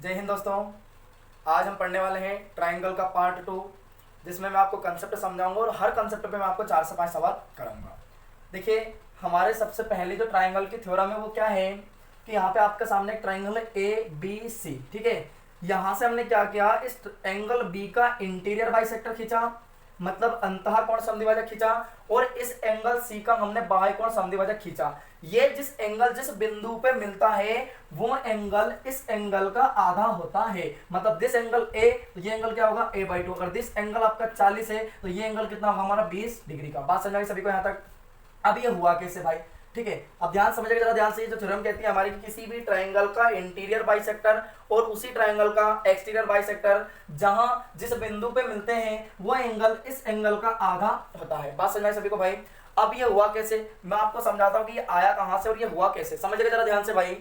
जय हिंद दोस्तों। आज हम पढ़ने वाले हैं ट्राइंगल का पार्ट 2, जिसमें मैं आपको कंसेप्ट समझाऊंगा और हर कंसेप्ट पे मैं आपको 4 से 5 सवाल कराऊंगा। देखिए, हमारे सबसे पहले जो ट्राइंगल की थ्योरम है वो क्या है कि यहाँ पे आपके सामने एक ट्राइंगल है ए बी सी, ठीक है। यहाँ से हमने क्या किया, इस एंगल बी का इंटीरियर बाइसेक्टर खींचा, मतलब अंतः कोण समद्विभाजक खींचा, और इस एंगल सी का हमने बाह्य कोण समद्विभाजक खींचा। ये जिस एंगल जिस बिंदु पे मिलता है वो एंगल इस एंगल का आधा होता है। मतलब दिस एंगल ए, तो ये एंगल क्या होगा a/2। अगर दिस एंगल आपका 40 है तो ये एंगल कितना होगा हमारा 20 डिग्री का। बात समझ आई सभी को यहाँ तक? अब ये हुआ कैसे भाई, ठीक है। अब ध्यान समझिएगा जरा ध्यान से। ये जो थ्योरम कहती है हमारी, किसी भी ट्राइंगल का इंटीरियर बाइसेक्टर और उसी ट्राइंगल का एक्सटीरियर बाइसेक्टर जहां जिस बिंदु पे मिलते हैं वो एंगल इस एंगल का आधा होता है। बात समझ आई सभी को भाई? अब ये हुआ कैसे, मैं आपको समझाता हूं कि ये आया कहां से और ये हुआ कैसे। समझिएगा जरा ध्यान से भाई।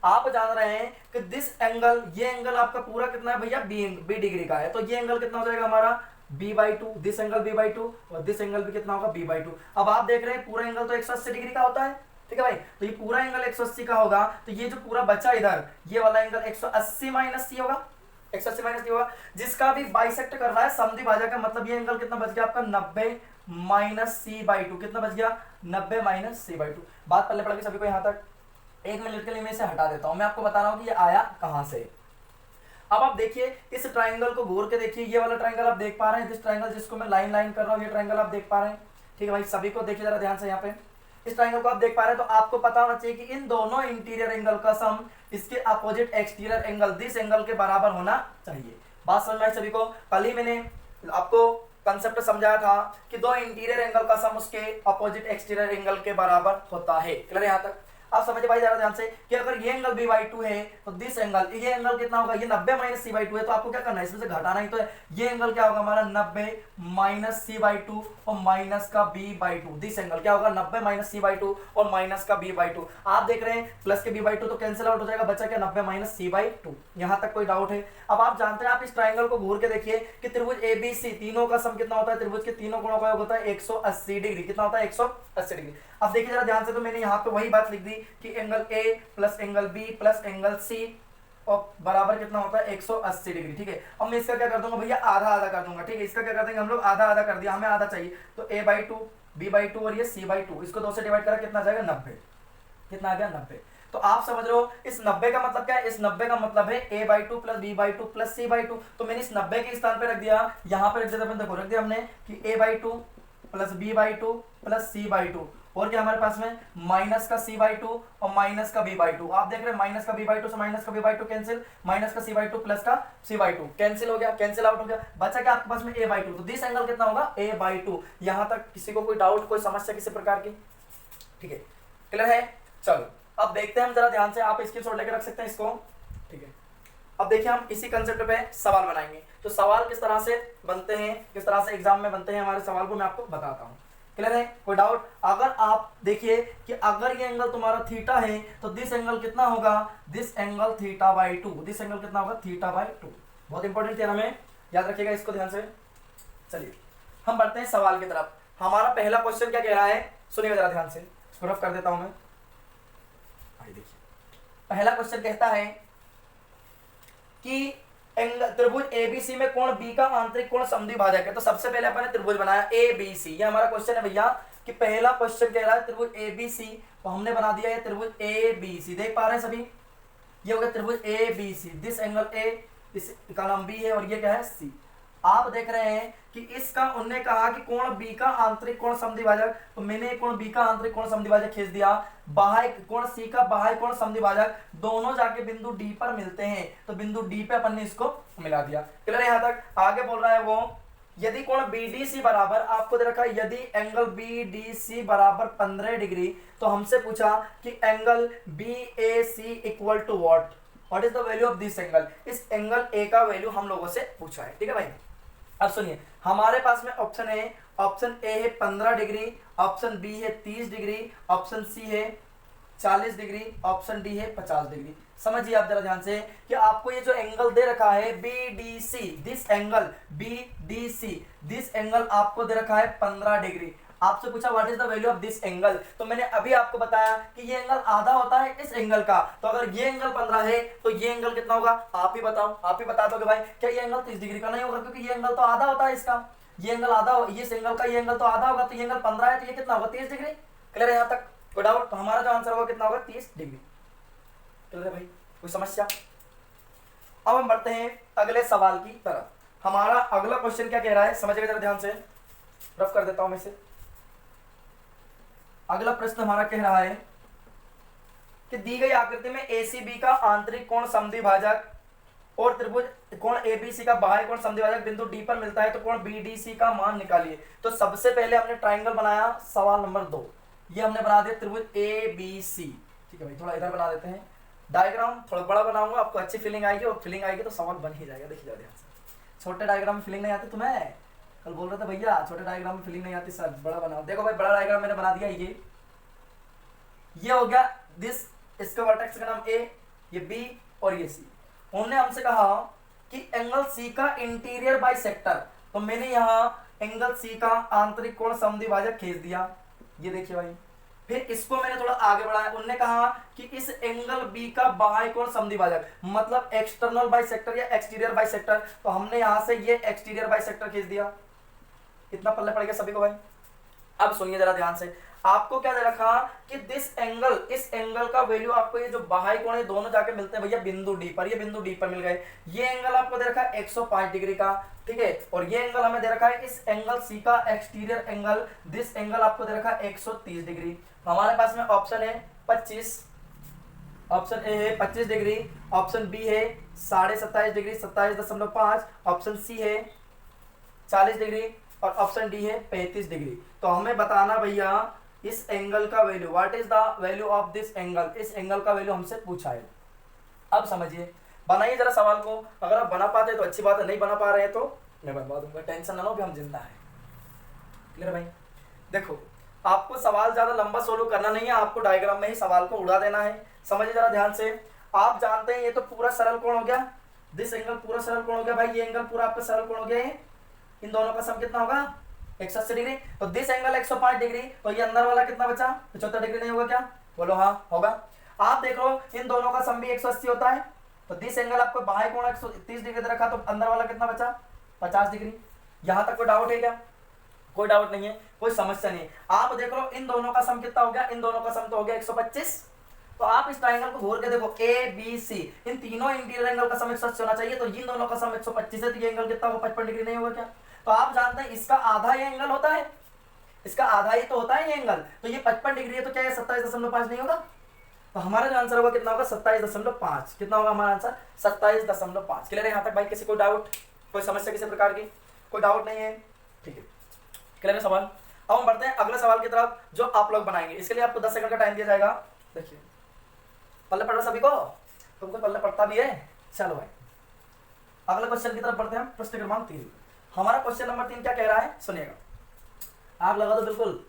आप जान रहे हैं कि दिस एंगल, ये एंगल आपका पूरा कितना है भैया, बी डिग्री का है, तो ये एंगल कितना हो जाएगा हमारा b/2। दिस एंगल b/2 और दिस एंगल भी कितना होगा b/2। अब आप देख रहे हैं पूरा एंगल तो 180 डिग्री का होता है, ठीक है भाई। तो ये पूरा एंगल 180 का होगा, तो ये जो पूरा बचा इधर ये वाला एंगल 180 माइनस सी होगा, 180 माइनस सी होगा, जिसका भी बाइसेक्ट कर रहा है समद्विभाजक का। मतलब ये एंगल कितना बच गया आपका 90 माइनस c/2। कितना बच गया 90 माइनस c/2। बात पहले पड़ गई सभी को यहाँ तक। एक मिनट के लिए मैं इसे हटा देता हूं, मैं आपको बता रहा हूं कि ये आया कहां से। अब आप देखिए इस ट्राइंगल को घूर के देखिए, ये वाला ट्राइंगल आप देख पा रहे हैं, दिस ट्राइंगल जिसको मैं लाइन लाइन कर रहा हूँ, ये ट्राइंगल आप देख पा रहे हैं, ठीक है भाई। सभी को देखिए जरा ध्यान से। यहाँ पे इस ट्राइंगल को आप देख पा रहे हैं, तो आपको पता होना चाहिए कि इन दोनों इंटीरियर एंगल का सम इसके opposite exterior angle this angle के बराबर होना चाहिए। बात समझ में आई सभी को? कल ही मैंने आपको कंसेप्ट समझाया था कि दो इंटीरियर एंगल का सम उसके अपोजिट एक्सटीरियर एंगल के बराबर होता है। क्लियर है यहाँ तक? आप समझिए भाई जरा ध्यान से कि अगर ये एंगल b/2 है तो दिस एंगल, ये एंगल कितना होगा, ये 90 माइनस c/2 है, तो आपको क्या करना है, इसमें से घटाना ही तो है। ये एंगल क्या होगा हमारा 90 माइनस c/2 और माइनस का b/2। दिस एंगल क्या होगा 90 माइनस c/2 और माइनस का b/2। आप देख रहे हैं प्लस के b/2 तो कैंसिल आउट हो जाएगा, बचा क्या 90 माइनस c/2। यहाँ तक कोई डाउट है? अब आप जानते हैं, आप इस ट्राइंगल को घूर के देखिए कि त्रिभुज ABC तीनों का सम कितना होता है, त्रिभुज के तीनों कोणों का योग होता है 180 डिग्री। कितना होता है 180 डिग्री। अब देखिए जरा ध्यान से, तो मैंने यहाँ पे वही बात लिख दी कि angle A plus angle B plus angle C और बराबर कितना होता है 180 डिग्री, ठीक है। अब मैं इसका क्या कर दूंगा भैया, आधा आधा कर दूंगा, ठीक है। इसका क्या कर देंगे हम लोग, आधा आधा कर दिया, हमें आधा चाहिए, तो a/2 b/2 और ये c/2, इसको 2 से डिवाइड करा कितना आ जाएगा 90। कितना आ गया 90। तो आप समझ रहे हो इस 90 का मतलब क्या है, इस 90 का मतलब है a/2 plus b/2 plus c/2। तो मैंने इस 90 के स्थान पे रख दिया, यहाँ पे रख दिया, देखो रख दिया हमने कि a/2 plus b/2 plus c/2, और क्या हमारे पास में माइनस का c/2 और माइनस का b/2। आप देख रहे हैं माइनस का b/2 से माइनस का b/2 कैंसिल, माइनस का c/2 प्लस का c/2 कैंसिल हो गया, कैंसिल आउट हो गया, बचा क्या आपके पास में a/2। तो दिस एंगल कितना होगा a/2। यहां तक किसी को कोई डाउट, कोई समस्या किसी प्रकार की? ठीक है, क्लियर है? चलो अब देखते हैं हम जरा ध्यान से। आप स्क्रीनशॉट लेकर रख सकते हैं इसको, ठीक है। अब देखिए हम इसी कंसेप्ट पे सवाल बनाएंगे। तो सवाल किस तरह से बनते हैं, किस तरह से एग्जाम में बनते हैं हमारे सवाल को मैं आपको बताता हूँ। क्लियर है? कोई डाउट? अगर आप देखिए कि अगर ये एंगल तुम्हारा थीटा है तो दिस एंगल कितना होगा, दिस एंगल θ/2। दिस एंगल कितना होगा θ/2। बहुत इंपॉर्टेंट थ्योरम है, याद रखिएगा इसको ध्यान से। चलिए हम बढ़ते हैं सवाल की तरफ। हमारा पहला क्वेश्चन क्या कह रहा है, सुनिएगा जरा ध्यान से, इसको रफ कर देता हूं मैं। देखिए पहला क्वेश्चन कहता है कि त्रिभुज ABC में कोण B का आंतरिक कोण समद्विभाजक है। तो सबसे पहले अपन ने त्रिभुज बनाया ABC, ये हमारा क्वेश्चन है भैया कि पहला क्वेश्चन कह रहा है त्रिभुज ABC, तो हमने बना दिया ये त्रिभुज ABC। देख पा रहे हैं सभी, ये हो गया त्रिभुज ABC। दिस एंगल A, इसका नाम B है और ये क्या है C। आप देख रहे हैं कि इसका उन्होंने कहा कि कोण B का आंतरिक कोण समद्विभाजक, तो मैंने कोण B का आंतरिक कोण समद्विभाजक खींच दिया। बाह्य कोण C का बाह्य कोण समद्विभाजक, दोनों जाके बिंदु D पर मिलते हैं, तो बिंदु D पे अपन ने इसको मिला दिया। क्लियर है यहाँ तक? आगे बोल रहा है वो, यदि कोण BDC बराबर, आपको दे रखा है यदि एंगल BDC बराबर 15 डिग्री, तो हमसे पूछा कि angle BAC equal to what is the value of this angle. इस एंगल A का वैल्यू हम लोगों से पूछा है, ठीक है भाई। अब सुनिए, हमारे पास में ऑप्शन है, ऑप्शन ए है 15 डिग्री, ऑप्शन बी है 30 डिग्री, ऑप्शन सी है 40 डिग्री, ऑप्शन डी है 50 डिग्री। समझिए आप जरा ध्यान से कि आपको ये जो एंगल दे रखा है BDC, this angle BDC, this angle आपको दे रखा है 15 डिग्री। आपसे पूछा what is the value of this angle, तो मैंने अभी आपको बताया कि ये एंगल आधा होता है इस एंगल का, तो अगर ये एंगल 15 है तो ये एंगल कितना होगा, आप ही बताओ, आप ही बता दोगे भाई क्या ये एंगल 30 डिग्री का नहीं होगा, क्योंकि ये एंगल तो आधा होता है इसका, ये एंगल आधा, ये इस एंगल का ये एंगल तो आधा होगा, तो ये एंगल 15 है तो ये कितना होगा 30 डिग्री। क्लियर है यहाँ तक, कोई डाउट? तो हमारा जो आंसर होगा कितना होगा 30 डिग्री। क्लियर है भाई, कोई समस्या? अब हम बढ़ते हैं अगले सवाल की तरफ। हमारा अगला क्वेश्चन क्या कह रहा है, समझिएगा जरा ध्यान से, रफ कर देता हूं मैं इसे। अगला प्रश्न हमारा कह रहा है कि दी गई आकृति में एसीबी का आंतरिक कोण समद्विभाजक और त्रिभुज कोण एबीसी का बाह्य कोण समद्विभाजक बिंदु डी पर मिलता है, तो कोण बीडीसी का मान निकालिए। तो सबसे पहले हमने ट्राइंगल बनाया, सवाल नंबर 2, ये हमने बना दिया त्रिभुज एबीसी। ठीक है भाई, थोड़ा इधर बना देते हैं, डायग्राम थोड़ा बड़ा बनाऊंगा, आपको अच्छी फीलिंग आएगी, और फीलिंग आएगी तो सवाल बन ही जाएगा। देखिए जाओ ध्यान से, छोटे डायग्राम में फीलिंग नहीं आती तुम्हें, कल बोल रहे थे भैया छोटे डायग्राम में फीलिंग नहीं आती सर, बड़ा बनाओ। देखो भाई, बड़ा डायग्राम मैंने बना दिया, ये हो गया दिस, इसका वर्टेक्स का नाम ए, ये बी और ये सी। उन्होंने हमसे कहा कि एंगल सी का इंटीरियर बाइसेक्टर, तो मैंने यहाँ एंगल सी का आंतरिक कोण समद्विभाजक खींच दिया, ये देखिए भाई। फिर इसको मैंने थोड़ा आगे बढ़ाया, उन्होंने कहा कि इस एंगल बी का बाह्य कोण समद्विभाजक मतलब एक्सटर्नल बाइसेक्टर या एक्सटीरियर बाइसेक्टर, तो हमने यहाँ से ये एक्सटीरियर बाइसेक्टर खींच दिया। इतना पल्ले पड़ गया सभी को भाई। अब सुनिए जरा ध्यान से, आपको क्या दे रखा कि दिस एंगल, इस एंगल का वैल्यू आपको, ये जो बाह्य कोण है दोनों जाके मिलते हैं भैया बिंदु डी पर, ये बिंदु डी पर मिल गए। ये एंगल आपको दे रखा है 105 डिग्री का, ठीक है, और ये एंगल हमें दे रखा है इस एंगल सी का एक्सटीरियर एंगल, दिस एंगल आपको दे रखा है 130 डिग्री। हमारे पास में ऑप्शन है 25, ऑप्शन ए है 25 डिग्री, ऑप्शन बी है 27.5 डिग्री 27.5, ऑप्शन सी है 40 डिग्री और ऑप्शन डी है 35 डिग्री। तो हमें बताना भैया इस एंगल का value, what is the value of this angle, इस एंगल का वैल्यू हमसे पूछा है। अब समझिए, बनाइए जरा सवाल को, अगर आप बना पाते तो अच्छी बात है, नहीं बना पा रहे हैं तो मैं बनवा दूंगा, टेंशन ना लो भी हम जिंदा है। क्लियर भाई? देखो, आपको सवाल ज्यादा लंबा सोल्व करना नहीं है, आपको डायग्राम में ही सवाल को उड़ा देना है। समझिए जरा ध्यान से, आप जानते हैं ये तो पूरा सरल कोण हो गया, दिस एंगल पूरा सरल कोण हो गया भाई, ये एंगल पूरा आपका सरल कोण हो गया है, इन दोनों का सम कितना होगा 180 डिग्री। तो दिस एंगल 105 डिग्री, तो ये अंदर वाला कितना बचा 75 डिग्री, नहीं होगा क्या? बोलो हाँ होगा। आप देख लो इन दोनों का सम भी 180 होता है, तो दिस एंगल आपको बाह्य कोण 130 डिग्री दे रखा, तो अंदर वाला कितना बचा 50 डिग्री। यहां तक कोई डाउट है क्या? कोई डाउट नहीं है, कोई समस्या नहीं। आप देख लो इन दोनों का सम कितना हो गया, इन दोनों का सम तो हो गया 125। तो आप इस ट्रायंगल को घूर के देखो, ए बी सी, इन तीनों इंटीरियर एंगल का सम 180 होना चाहिए, तो इन दोनों का सम 125 है, तो ये एंगल कितना होगा 55 डिग्री, नहीं होगा क्या? तो आप जानते हैं इसका आधा ये एंगल होता है, इसका आधा ही तो होता है ये एंगल, तो ये 55 डिग्री है, तो क्या ये 27.5 नहीं होगा? तो हमारा जो आंसर होगा कितना होगा 27.5। कितना होगा हमारा आंसर 27.5। क्लियर है यहाँ तक भाई? किसी को डाउट, कोई समस्या किसी प्रकार की? कोई डाउट नहीं है, ठीक है, क्लियर है सवाल। अब हम बढ़ते हैं अगले सवाल की तरफ जो आप लोग बनाएंगे। इसके लिए आपको 10 सेकंड का टाइम दिया जाएगा। देखिए, पल्ले पड़ रहा सभी को? तुमको पल्ले पड़ता भी है? चलो भाई अगले क्वेश्चन की तरफ बढ़ते हैं। प्रश्न क्रमांक 3, हमारा क्वेश्चन नंबर 3 क्या कह रहा है सुनिएगा, आप लगा दो बिल्कुल।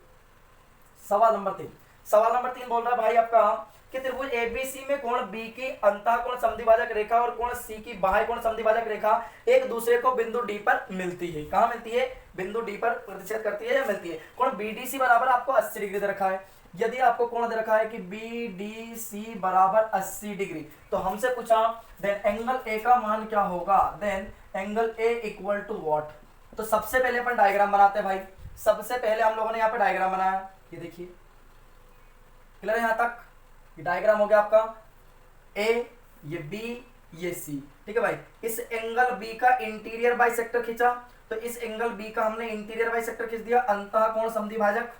सवाल नंबर 3, सवाल नंबर 3 बोल रहा है भाई आपका कि त्रिभुज एबीसी में कोण बी की अंतःकोण समद्विभाजक रेखा और कोण सी की बाह्य कोण समद्विभाजक रेखा एक दूसरे को बिंदु डी पर मिलती है। कहाँ मिलती है? बिंदु डी पर प्रतिच्छेद करती है या मिलती है। कोण बीडीसी बराबर आपको 80 डिग्री दे रखा है। यदि आपको कोण दे रखा है कि बीडीसी बराबर 80 डिग्री, तो हमसे पूछा देन एंगल ए का मान क्या होगा, then angle A equal to what. तो सबसे पहले अपन डायग्राम बनाते हैं भाई। सबसे पहले हम लोगों ने यहाँ पे डायग्राम बनाया, ये देखिए, क्लियर है यहाँ तक? ये डायग्राम हो गया आपका ए, ये बी, ये सी, ठीक है भाई। इस एंगल बी का इंटीरियर बाइसेक्टर खींचा, तो इस एंगल बी का हमने इंटीरियर बाइसेक्टर खींच दिया, अंतःकोण समद्विभाजक।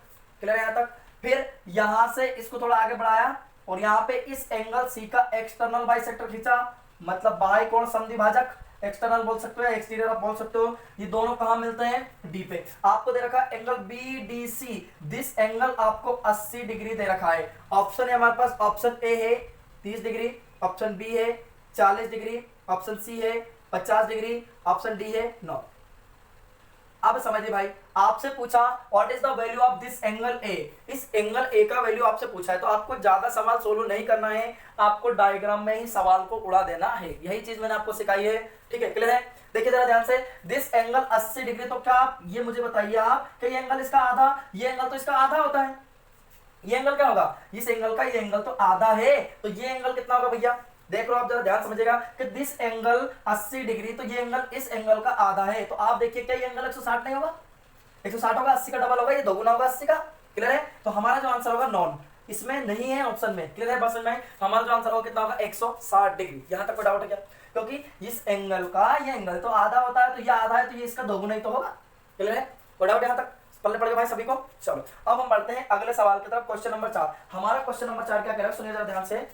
क्लियर है यहाँ तक? फिर यहां से इसको थोड़ा आगे बढ़ाया और यहाँ पे इस एंगल सी का एक्सटर्नल बाइसेक्टर खींचा, मतलब बाह्य कोण समद्विभाजक, एक्सटर्नल बोल सकते हो या एक्सटीरियर आप बोल सकते हो। ये दोनों कहां मिलते हैं? डी पे। आपको दे रखा है angle B D C, this angle आपको 80 डिग्री दे रखा है। ऑप्शन है हमारे पास, ऑप्शन ए है 30 डिग्री, ऑप्शन बी है 40 डिग्री, ऑप्शन सी है 50 डिग्री, ऑप्शन डी है 9। अब समझिए भाई, आपसे पूछा what is the value of this angle A, इस एंगल ए का वैल्यू आपसे पूछा है, तो आपको ज्यादा सवाल सोल्व नहीं करना है, आपको डायग्राम में ही सवाल को उड़ा देना है। यही चीज मैंने आपको सिखाई है, ठीक है, क्लियर है। देखिए जरा ध्यान से, दिस एंगल 80 डिग्री, तो क्या आप ये मुझे बताइए आप कि ये एंगल इसका आधा, ये एंगल तो इसका आधा होता है, ये एंगल क्या होगा, इस एंगल का ये एंगल तो आधा है, तो ये एंगल कितना होगा भैया, देख लो आप जरा ध्यान समझिएगा कि दिस एंगल 80 डिग्री, तो ये एंगल इस एंगल का आधा है, तो आप देखिए क्या ये एंगल 160 नहीं होगा, 160 होगा, 80 का डबल होगा, ये दोगुना होगा 80 का, क्लियर है। तो हमारा जो आंसर होगा नॉन, इसमें नहीं है ऑप्शन में, क्लियर है बस में, हमारा जो आंसर होगा कितना होगा 160 डिग्री। यहां तक कोई डाउट है क्या, क्योंकि इस एंगल का ये एंगल तो आधा होता है, तो ये आधा है, तो ये इसका दोगुना ही तो होगा, क्लियर है, कोई डाउट यहां तक पढ़ने पड़ेगा भाई सभी को। चलो अब हम बढ़ते हैं अगले सवाल की तरफ, क्वेश्चन नंबर 4। हमारा क्वेश्चन नंबर 4 क्या कह रहा है, सुनिए जरा ध्यान से,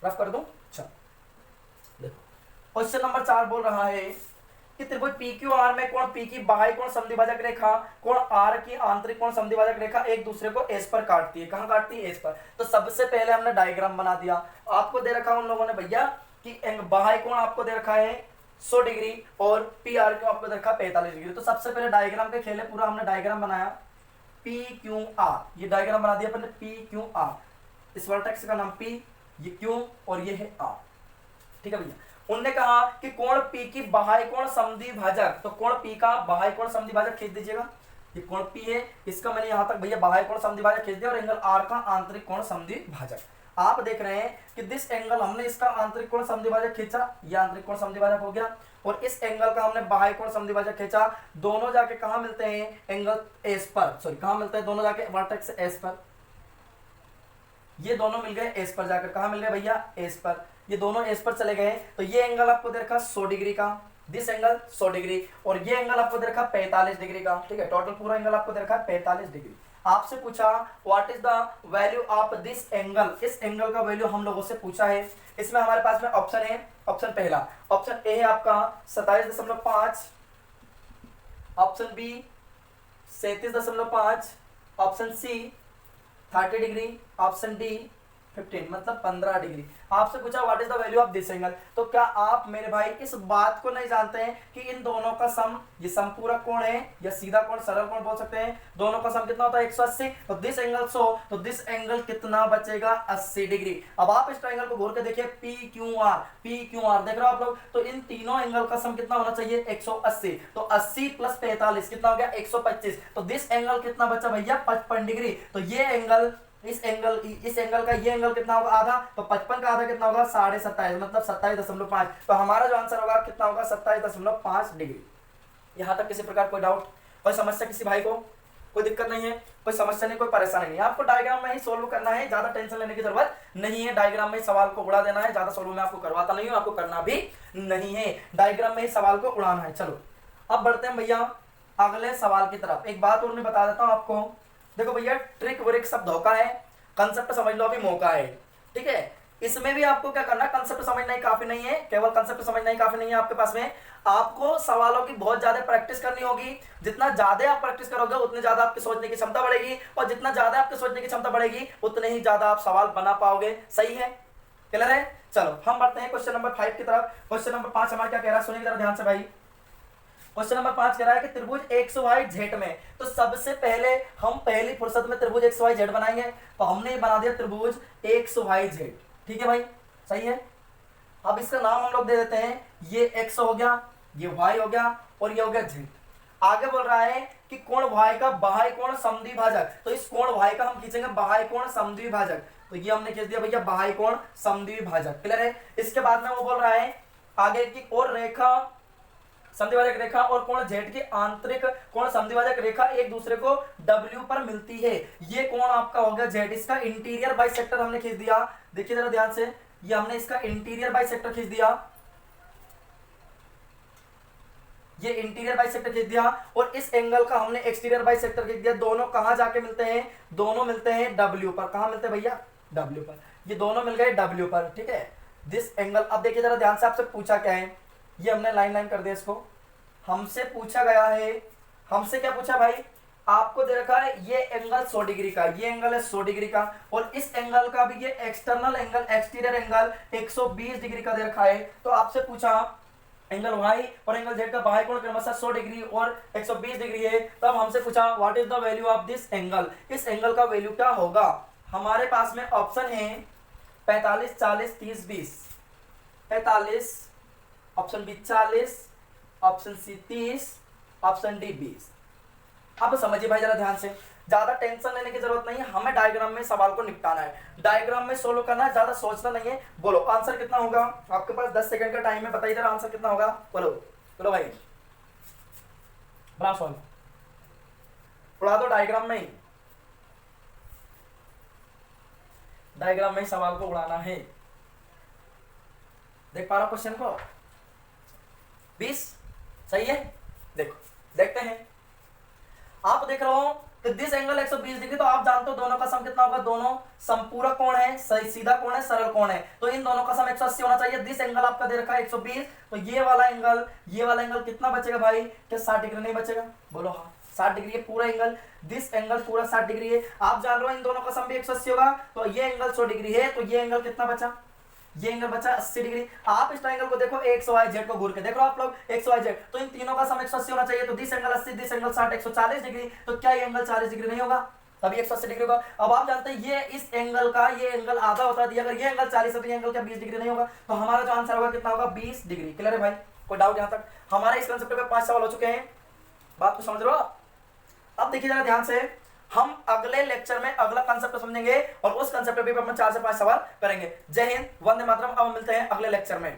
रफ कर दूं। चलो देखो, क्वेश्चन नंबर 4 बोल रहा है कि त्रिभुज PQR में कोण P की बाह्य कोण समद्विभाजक रेखा कोण R की आंतरिक कोण समद्विभाजक रेखा एक दूसरे को एस पर काटती है। कहां काटती है, एस पर। तो सबसे पहले हमने डायग्राम बना दिया, आपको दे रखा उन लोगों ने भैया कि बाह्य कोण आपको दे रखा है 100 डिग्री और PR को आपको दे रखा 45 डिग्री। तो सबसे पहले डायग्राम के खेले, पूरा हमने डायग्राम बनाया PQR, ये डायग्राम बना दिया अपन ने PQR, इस वर्टेक्स का नाम P, ये Q और ये है R, ठीक है भैया। उनने कहा कि कोण P की बाह्य कोण समद्विभाजक, तो कोण P का बाह्य कोण समद्विभाजक खींच दीजिएगा, ये कोण P है, इसका मैंने यहां तक भैया बाह्य कोण समद्विभाजक खींच दिया, और एंगल R का आंतरिक कोण समद्विभाजक। आप देख रहे हैं कि दिस एंगल, हमने इसका आंतरिक कोण समद्विभाजक खींचा, ये आंतरिक कोण समद्विभाजक हो गया, और इस एंगल का हमने बाह्य कोण समद्विभाजक खींचा, दोनों जाके कहां मिलते हैं, एंगल एस पर, सॉरी कहां मिलते हैं, दोनों जाके वर्टेक्स एस पर, ये दोनों मिल गए एस पर जाकर, कहां मिल गए भैया, एस पर, ये दोनों एस पर चले गए, तो ये एंगल आपको दे रखा 100 डिग्री का, दिस एंगल 100 डिग्री, और ये एंगल आपको दे रखा 45 डिग्री का, ठीक है, टोटल पूरा एंगल आपको दे रखा 45 डिग्री। आपसे पूछा what is the value of this angle, इस एंगल का वैल्यू हम लोगों से पूछा है। इसमें हमारे पास में ऑप्शन है, ऑप्शन पहला, ऑप्शन ए है आपका 27.5, option B 37.5, option C 30 degree, option D 15 मतलब 15 डिग्री। आपसे पूछा what is the value of this angle, तो क्या आप मेरे भाई इस बात को नहीं जानते हैं कि इन दोनों का सम, ये समपूरक कोण है या सीधा कोण, सरल कोण बोल सकते हैं, दोनों का सम कितना होता है 180, तो दिस एंगल 100, तो दिस एंगल कितना बचेगा 80 डिग्री। अब आप इस ट्रायंगल को घूर के देखिए PQR, PQR देख रहे हो आप लोग, तो इन तीनों एंगल का सम कितना होना चाहिए 180, तो 80 प्लस 45 कितना हो गया 125, तो दिस एंगल कितना बचा भैया 55 डिग्री। तो ये एंगल, इस एंगल का ये एंगल कितना होगा आधा, तो 55 का आधा कितना होगा 27.5 मतलब 27.5, तो हमारा जो आंसर होगा कितना होगा 27.5 डिग्री। यहां तक किसी प्रकार कोई डाउट, कोई समस्या किसी भाई को, कोई दिक्कत नहीं है, कोई समस्या नहीं, कोई परेशानी नहीं, आपको डायग्राम में ही सोल्व करना है, ज्यादा टेंशन लेने की जरूरत नहीं है, डायग्राम में ही सवाल को उड़ा देना है, ज्यादा सोल्व मैं आपको करवाता नहीं हूं, आपको करना भी नहीं है, डायग्राम में ही सवाल को उड़ाना है। चलो अब बढ़ते हैं भैया अगले सवाल की तरफ। एक बात और मैं बता देता हूं आपको, देखो भैया ट्रिक व्रिक सब धोखा है, कंसेप्ट समझ लो अभी मौका है, ठीक है। इसमें भी आपको क्या करना है, कंसेप्ट समझना ही काफी नहीं है, केवल कंसेप्ट समझना ही काफी नहीं है आपके पास में, आपको सवालों की बहुत ज्यादा प्रैक्टिस करनी होगी। जितना ज्यादा आप प्रैक्टिस करोगे उतनी ज्यादा आपकी सोचने की क्षमता बढ़ेगी, और जितना ज्यादा आपकी सोचने की क्षमता बढ़ेगी उतने ही ज्यादा आप सवाल बना पाओगे, सही है, क्लियर है। चलो हम बढ़ते हैं क्वेश्चन नंबर 5 की तरफ। क्वेश्चन नंबर 5 हमारा क्या कह रहा है, सुनिए जरा ध्यान से भाई। क्वेश्चन नंबर 5 कह रहा है कि त्रिभुज XYZ में, तो सबसे पहले हम पहली फुर्सत में त्रिभुज XYZ बनाएंगे, तो हमने बना दिया त्रिभुज XYZ, ठीक है भाई, सही है। अब इसका नाम हम लोग दे देते हैं, ये X हो गया, ये Y हो गया और ये हो गया Z। आगे बोल रहा है कि कोण Y का बाह्य कोण समद्विभाजक, तो इस कोण Y का हम खींचेंगे बाह्य कोण समद्विभाजक, तो ये हमने खींच दिया भैया बाह्य कोण समद्विभाजक, क्लियर है। इसके बाद में वो बोल रहा है आगे की और रेखा समद्विभाजक रेखा और कोण Z की आंतरिक कोण समद्विभाजक रेखा एक दूसरे को W पर मिलती है, ये कोण आपका हो गया Z, इसका इंटीरियर बाइसेक्टर हमने खींच दिया, देखिए जरा ध्यान से, ये हमने इसका इंटीरियर बाइसेक्टर खींच दिया, ये इंटीरियर बाइसेक्टर खींच दिया, और इस एंगल का हमने एक्सटीरियर बाइसेक्टर खींच दिया। दोनों कहां जाके मिलते हैं, दोनों मिलते हैं W पर, कहां मिलते हैं भैया W पर, ये दोनों मिल गए W पर, ठीक है। दिस एंगल, अब देखिए जरा ध्यान से, आपसे पूछा क्या है, ये हमने लाइन लाइन कर दिया इसको, हमसे पूछा गया है, हमसे क्या पूछा भाई, आपको दे रखा है ये एंगल 100 डिग्री का, ये एंगल है 100 डिग्री का, और इस एंगल का भी ये external angle exterior angle 120 degree का दे रखा है। तो आपसे पूछा एंगल y और एंगल z का बाह्य कोण क्रमशः 100 डिग्री और 120 डिग्री है, तब हमसे पूछा what is the value of this angle, इस एंगल का वैल्यू क्या होगा। हमारे पास में ऑप्शन है 45, 40, 30, 20। 45, option B 40, option C 30, option D 20। अब समझिए भाई जरा ध्यान से, ज्यादा टेंशन लेने की जरूरत नहीं है, हमें डायग्राम में सवाल को निपटाना है, डायग्राम में सोल्व करना है, ज्यादा सोचना नहीं है। बोलो आंसर कितना होगा, आपके पास 10 सेकंड का टाइम है, बताइए जरा आंसर कितना होगा। बोलो बोलो भाई, बड़ा सॉल्व उड़ा दो डायग्राम में ही, डायग्राम में ही सवाल को उड़ाना है। देख पा रहा क्वेश्चन को, 20 सही है। देखो देखते हैं, आप देख रहे हो कि दिस एंगल 120 डिग्री, तो आप जानते हो दोनों का सम कितना होगा, दोनों संपूरक कोण है, सीधा कोण है, सरल कोण है, तो इन दोनों का सम 180 होना चाहिए। दिस एंगल आपका दे रखा है 120, तो ये वाला एंगल कितना बचेगा भाई, क्या 60 डिग्री नहीं बचेगा। बोलो हाँ 60 डिग्री है पूरा एंगल, दिस एंगल पूरा 60 डिग्री है। आप जान रहे हो इन दोनों का सम भी 180 होगा, तो ये एंगल 100 डिग्री है, तो ये एंगल कितना बचा, ये एंगल बचा 80 डिग्री। आप इस ट्रायंगल को देखो एक्स वाई जेड को घूर के देखो आप लोग, एक्स वाई जेड, तो इन तीनों का सम 180 होना चाहिए, तो this angle 80, this angle 60, 140 degree, तो क्या ये एंगल 40 डिग्री नहीं होगा, तभी 180 डिग्री होगा। अब आप जानते हैं ये इस एंगल का ये एंगल आधा होता है, अगर ये एंगल 40 है तो ये एंगल क्या 20 डिग्री नहीं होगा, तो हमारा जो आंसर होगा कितना होगा 20 डिग्री। क्लियर है भाई, कोई डाउट यहाँ तक। हमारे इस कंसेप्ट पे 5 सवाल हो चुके हैं, बात को समझ रहे हो। अब देखिए जरा ध्यान से, हम अगले लेक्चर में अगला कंसेप्ट समझेंगे और उस कंसेप्ट पे भी हम 4 से 5 सवाल करेंगे। जय हिंद, वंदे मातरम। अब मिलते हैं अगले लेक्चर में।